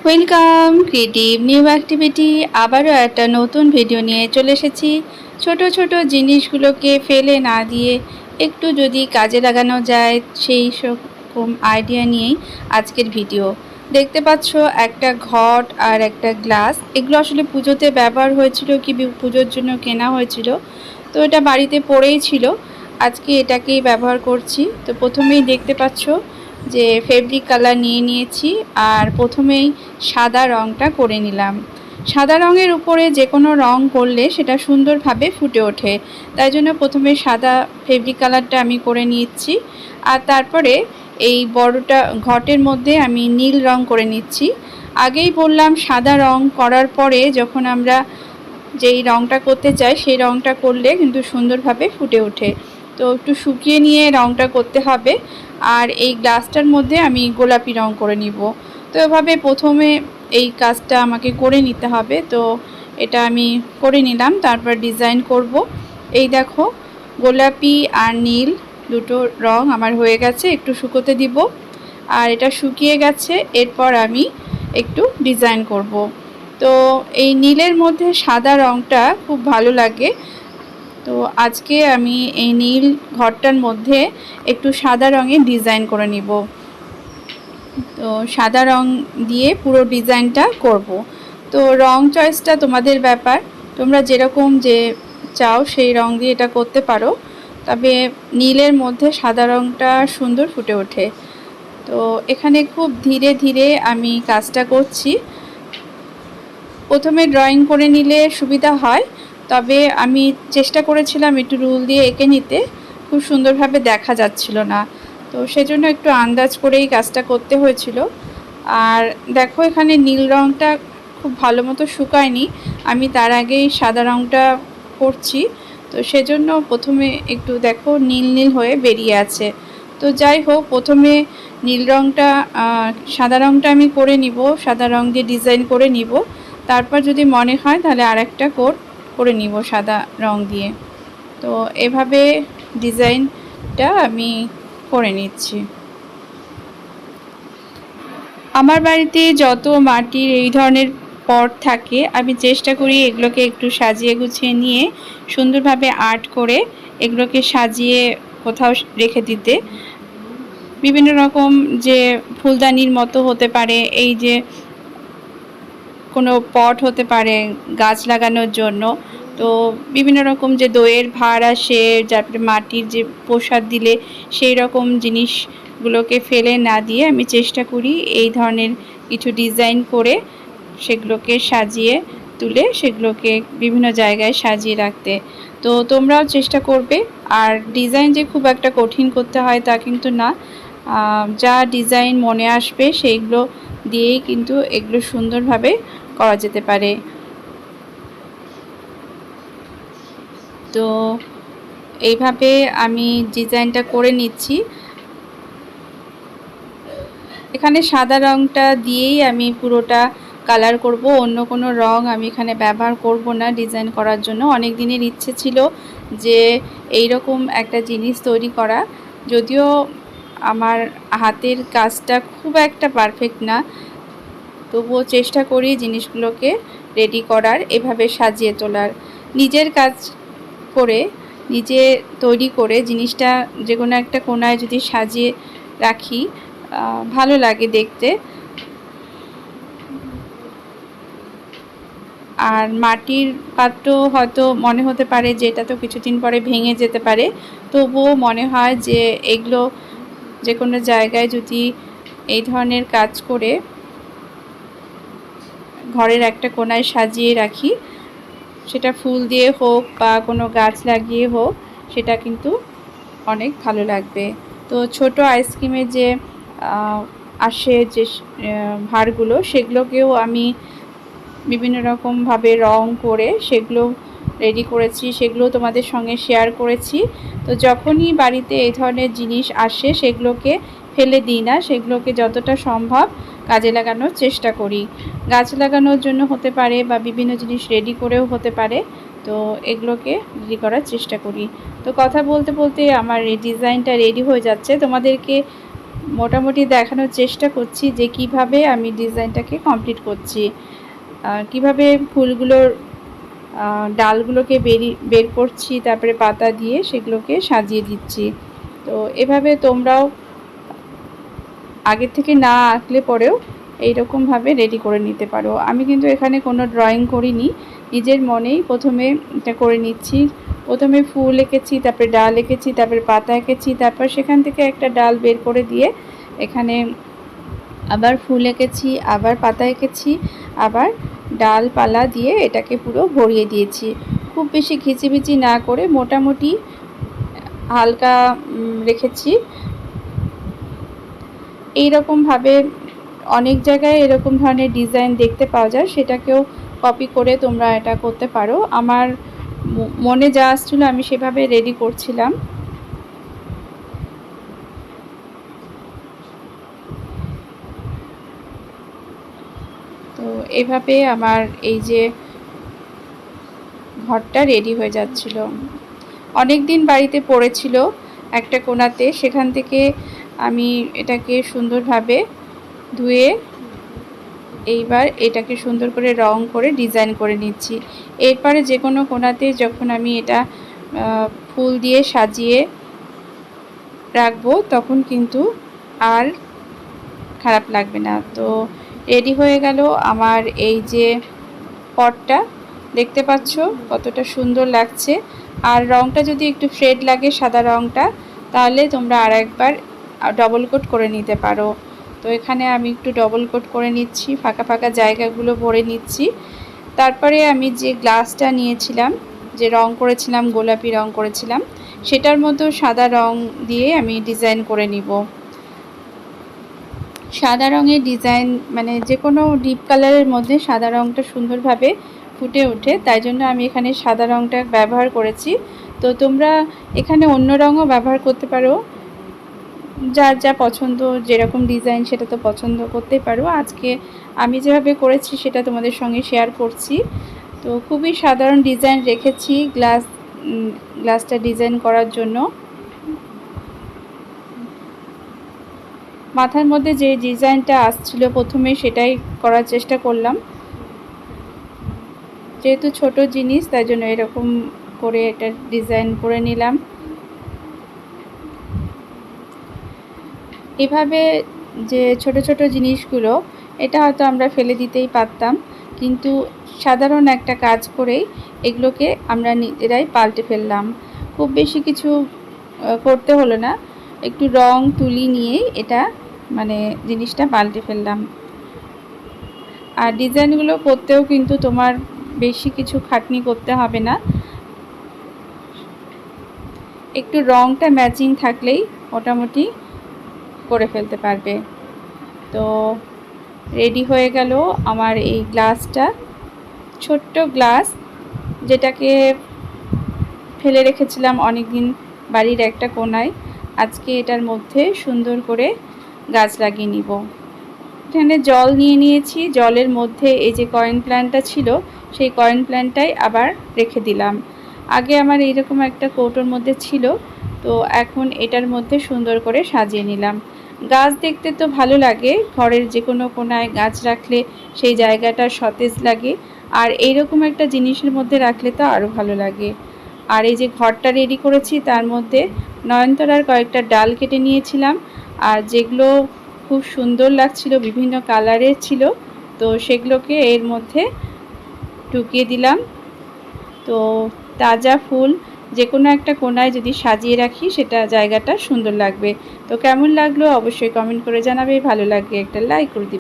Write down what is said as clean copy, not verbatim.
Welcome creative new activity. আবারও একটা নতুন ভিডিও নিয়ে চলে এসেছি। ছোট ছোট জিনিসগুলোকে ফেলে না দিয়ে একটু যদি কাজে লাগানো যায় সেই রকম আইডিয়া নিয়েই আজকের ভিডিও। দেখতে পাচ্ছ একটা ঘট আর একটা গ্লাস, এগুলো আসলে পুজোতে ব্যবহার হয়েছিল কি পুজোর জন্য কেনা হয়েছিল, তো এটা বাড়িতে পড়েই ছিল। আজকে এটাকেই ব্যবহার করছি। তো প্রথমেই দেখতে পাচ্ছ যে ফেব্রিক কালার নিয়ে নিয়েছি আর প্রথমেই সাদা রঙটা করে নিলাম। সাদা রঙের উপরে যে কোনো রঙ করলে সেটা সুন্দরভাবে ফুটে ওঠে, তাই জন্য প্রথমে সাদা ফেব্রিক কালারটা আমি করে নিচ্ছি। আর তারপরে এই বড়টা ঘটের মধ্যে আমি নীল রঙ করে নিচ্ছি। আগেই বললাম সাদা রঙ করার পরে যখন আমরা যেই রঙটা করতে চাই সেই রঙটা করলে কিন্তু সুন্দরভাবে ফুটে ওঠে। তো একটু শুকিয়ে নিয়ে রঙটা করতে হবে। আর এই গ্লাসটার মধ্যে আমি গোলাপি রঙ করে নিব। তো এভাবে প্রথমে এই কাজটা আমাকে করে নিতে হবে। তো এটা আমি করে নিলাম, তারপর ডিজাইন করব। এই দেখো গোলাপি আর নীল দুটো রঙ আমার হয়ে গেছে, একটু শুকোতে দিব। আর এটা শুকিয়ে গেছে, এরপর আমি একটু ডিজাইন করব। তো এই নীলের মধ্যে সাদা রঙটা খুব ভালো লাগে। তো আজকে আমি এই নীল ঘরটার মধ্যে একটু সাদা রঙের ডিজাইন করে নিব। তো সাদা রং দিয়ে পুরো ডিজাইনটা করব। তো রং চয়েসটা তোমাদের ব্যাপার, তোমরা যেরকম যে চাও সেই রং দিয়ে এটা করতে পারো, তবে নীলের মধ্যে সাদা রঙটা সুন্দর ফুটে ওঠে। তো এখানে খুব ধীরে ধীরে আমি কাজটা করছি। প্রথমে ড্রয়িং করে নিলে সুবিধা হয়, তবে আমি চেষ্টা করেছিলাম একটু রুল দিয়ে এঁকে নিতে, খুব সুন্দরভাবে দেখা যাচ্ছিল না। তো সেজন্য একটু আন্দাজ করেই কাজটা করতে হয়েছিল। আর দেখো এখানে নীল রঙটা খুব ভালো মতো শুকায়নি, আমি তার আগেই সাদা রঙটা করছি। তো সেজন্য প্রথমে একটু দেখো নীল নীল হয়ে বেরিয়ে আছে। তো যাই হোক, প্রথমে নীল রঙটা সাদা রঙটা আমি করে নিব, সাদা রঙ দিয়ে ডিজাইন করে নিব। তারপর যদি মনে হয় তাহলে আরেকটা কোট করে নিব সাদা রং দিয়ে। তো এভাবে ডিজাইনটা আমি করে নিচ্ছি। আমার বাড়িতে যত মাটির এই ধরনের পট থাকে আমি চেষ্টা করি এগুলোকে একটু সাজিয়ে গুছিয়ে নিয়ে সুন্দরভাবে আর্ট করে এগুলোকে সাজিয়ে কোথাও রেখে দিতে। বিভিন্ন রকম যে ফুলদানির মতো হতে পারে, এই যে কোনো পট হতে পারে গাছ লাগানোর জন্য। তো বিভিন্ন রকম যে দইয়ের ভাঁড় আসে, তারপরে মাটির যে প্রসাদ দিলে সেই রকম জিনিসগুলোকে ফেলে না দিয়ে আমি চেষ্টা করি এই ধরনের কিছু ডিজাইন করে সেগুলোকে সাজিয়ে তুলে সেগুলোকে বিভিন্ন জায়গায় সাজিয়ে রাখতে। তো তোমরাও চেষ্টা করবে। আর ডিজাইন যে খুব একটা কঠিন করতে হয় তা কিন্তু না, যা ডিজাইন মনে আসবে সেইগুলো দিয়েই কিন্তু এগুলো সুন্দরভাবে করা যেতে পারে। তো এইভাবে আমি ডিজাইনটা করে নিচ্ছি। এখানে সাদা রঙটা দিয়েই আমি পুরোটা কালার করব, অন্য কোনো রং আমি এখানে ব্যবহার করব না ডিজাইন করার জন্য। অনেক দিনের ইচ্ছে ছিল যে এই রকম একটা জিনিস তৈরি করা, যদিও আমার হাতের কাজটা খুব একটা পারফেক্ট না, তবুও চেষ্টা করি জিনিসগুলোকে রেডি করার, এভাবে সাজিয়ে তোলার। নিজের কাজ করে নিজে তৈরি করে জিনিসটা যে কোনো একটা কোণায় যদি সাজিয়ে রাখি ভালো লাগে দেখতে। আর মাটির পাত্র হয়তো মনে হতে পারে যে এটা তো কিছুদিন পরে ভেঙে যেতে পারে, তবুও মনে হয় যে এগুলো যে কোনো জায়গায় যদি এই ধরনের কাজ করে ঘরের একটা কোণায় সাজিয়ে রাখি, সেটা ফুল দিয়ে হোক বা কোনো গাছ লাগিয়ে হোক, সেটা কিন্তু অনেক ভালো লাগবে। তো ছোট আইসক্রিমের যে আসে যে ভাঁড়গুলো, সেগুলোকেও আমি বিভিন্ন রকমভাবে রং করে সেগুলো রেডি করেছি, সেগুলো তোমাদের সঙ্গে শেয়ার করেছি। তো যখনই বাড়িতে এই ধরনের জিনিস আসে সেগুলোকে ফেলে দিই না, সেগুলোকে যতটা সম্ভব কাজে লাগানোর চেষ্টা করি। গাছ লাগানোর জন্য হতে পারে বা বিভিন্ন জিনিস রেডি করেও হতে পারে, তো এগুলোকে রেডি করার চেষ্টা করি। তো কথা বলতে বলতে আমার এই ডিজাইনটা রেডি হয়ে যাচ্ছে। তোমাদেরকে মোটামুটি দেখানোর চেষ্টা করছি যে কিভাবে আমি ডিজাইনটাকে কমপ্লিট করছি, কিভাবে ফুলগুলোর ডালগুলোকে বের করছি, তারপরে পাতা দিয়ে সেগুলোকে সাজিয়ে দিচ্ছি। তো এভাবে তোমরাও আগে থেকে না আঁকলে পরেও এইরকমভাবে রেডি করে নিতে পারো। আমি কিন্তু এখানে কোনো ড্রয়িং করিনি, নিজের মনেই প্রথমে এটা করে নিচ্ছি। প্রথমে ফুল এঁকেছি, তারপরে ডাল এঁকেছি, তারপরে পাতা এঁকেছি, তারপর সেখান থেকে একটা ডাল বের করে দিয়ে এখানে আবার ফুল এঁকেছি, আবার পাতা এঁকেছি, আবার ডালপালা দিয়ে এটাকে পুরো ভরিয়ে দিয়েছি। খুব বেশি ঘিচিবিচি না করে মোটামুটি হালকা রেখেছি। এইরকমভাবে অনেক জায়গায় এরকম ধরনের ডিজাইন দেখতে পাওয়া যায়, সেটাকেও কপি করে তোমরা এটা করতে পারো। আমার মনে যা আসছিলো আমি সেভাবে রেডি করছিলাম। তো এভাবে আমার এই যে ঘরটা রেডি হয়ে যাচ্ছিল। অনেক দিন বাড়িতে পড়েছিল একটা কোণাতে, সেখান থেকে আমি এটাকে সুন্দরভাবে ধুয়ে এইবার এটাকে সুন্দর করে রং করে ডিজাইন করে নিচ্ছি। এরপরে যে কোনো কোণাতে যখন আমি এটা ফুল দিয়ে সাজিয়ে রাখবো তখন কিন্তু আর খারাপ লাগবে না। তো রেডি হয়ে গেল আমার এই যে পটটা, দেখতে পাচ্ছ কতটা সুন্দর লাগছে। আর রংটা যদি একটু ফেড লাগে সাদা রংটা, তাহলে তোমরা আর একবার ডবল কোট করে নিতে পারো। তো এখানে আমি একটু ডবল কোট করে নিচ্ছি, ফাঁকা ফাঁকা জায়গাগুলো ভরে নিচ্ছি। তারপরে আমি যে গ্লাসটা নিয়েছিলাম, যে রং করেছিলাম, গোলাপি রং করেছিলাম, সেটার মতো সাদা রং দিয়ে আমি ডিজাইন করে নিব। সাদা রঙের ডিজাইন মানে যে কোনো ডিপ কালারের মধ্যে সাদা রঙটা সুন্দরভাবে ফুটে ওঠে, তাই জন্য আমি এখানে সাদা রঙটা ব্যবহার করেছি। তো তোমরা এখানে অন্য রঙও ব্যবহার করতে পারো, যার যা পছন্দ, যেরকম ডিজাইন সেটা তো পছন্দ করতেই পারো। আজকে আমি যেভাবে করেছি সেটা তোমাদের সঙ্গে শেয়ার করছি। তো খুবই সাধারণ ডিজাইন রেখেছি গ্লাসটা ডিজাইন করার জন্য। মাথার মধ্যে যে ডিজাইনটা আসছিল প্রথমে সেটাই করার চেষ্টা করলাম। যেহেতু ছোট জিনিস তাই জন্য এরকম করে একটা ডিজাইন করে নিলাম। এভাবে যে ছোট ছোট জিনিসগুলো, এটা হয়তো আমরা ফেলে দিতেই পারতাম, কিন্তু সাধারণ একটা কাজ করেই এগুলোকে আমরা নিজেরাই পাল্টে ফেললাম। খুব বেশি কিছু করতে হলো না, একটু রং তুলি নিয়েই এটা মানে জিনিসটা পাল্টে ফেললাম। আর ডিজাইনগুলো করতেও কিন্তু তোমার বেশি কিছু খাটনি করতে হবে না, একটু রংটা ম্যাচিং থাকলেই মোটামুটি করে ফেলতে পারবে। তো রেডি হয়ে গেল আমার এই গ্লাসটা, ছোট্ট গ্লাস যেটাকে ফেলে রেখেছিলাম অনেক দিন বাড়ির একটা কোণায়। আজকে এটার মধ্যে সুন্দর করে গাছ লাগিয়ে নিব। এখানে জল নিয়ে নিয়েছি, জলের মধ্যে এই যে কয়েন প্ল্যান্টটা ছিল সেই কয়েন প্ল্যান্টটাই আবার রেখে দিলাম। আগে আমার এইরকম একটা কৌটোর মধ্যে ছিল, তো এখন এটার মধ্যে সুন্দর করে সাজিয়ে নিলাম। গাছ দেখতে তো ভালো লাগে, ঘরের যে কোনো কোণায় গাছ রাখলে সেই জায়গাটা সতেজ লাগে, আর এইরকম একটা জিনিসের মধ্যে রাখলে তো আরও ভালো লাগে। আর এই যে ঘরটা রেডি করেছি তার মধ্যে নয়নতারার কয়েকটা ডাল কেটে নিয়েছিলাম, আর যেগুলো খুব সুন্দর লাগছিল, বিভিন্ন কালারের ছিল, তো সেগুলোকে এর মধ্যে ঢুকিয়ে দিলাম। তো তাজা ফুল যে কোনো একটা কোণায় যদি সাজিয়ে রাখি সেটা জায়গাটা সুন্দর লাগবে। তো কেমন লাগলো অবশ্যই কমেন্ট করে জানাবে, ভালো লাগলে একটা লাইক করে দিবে।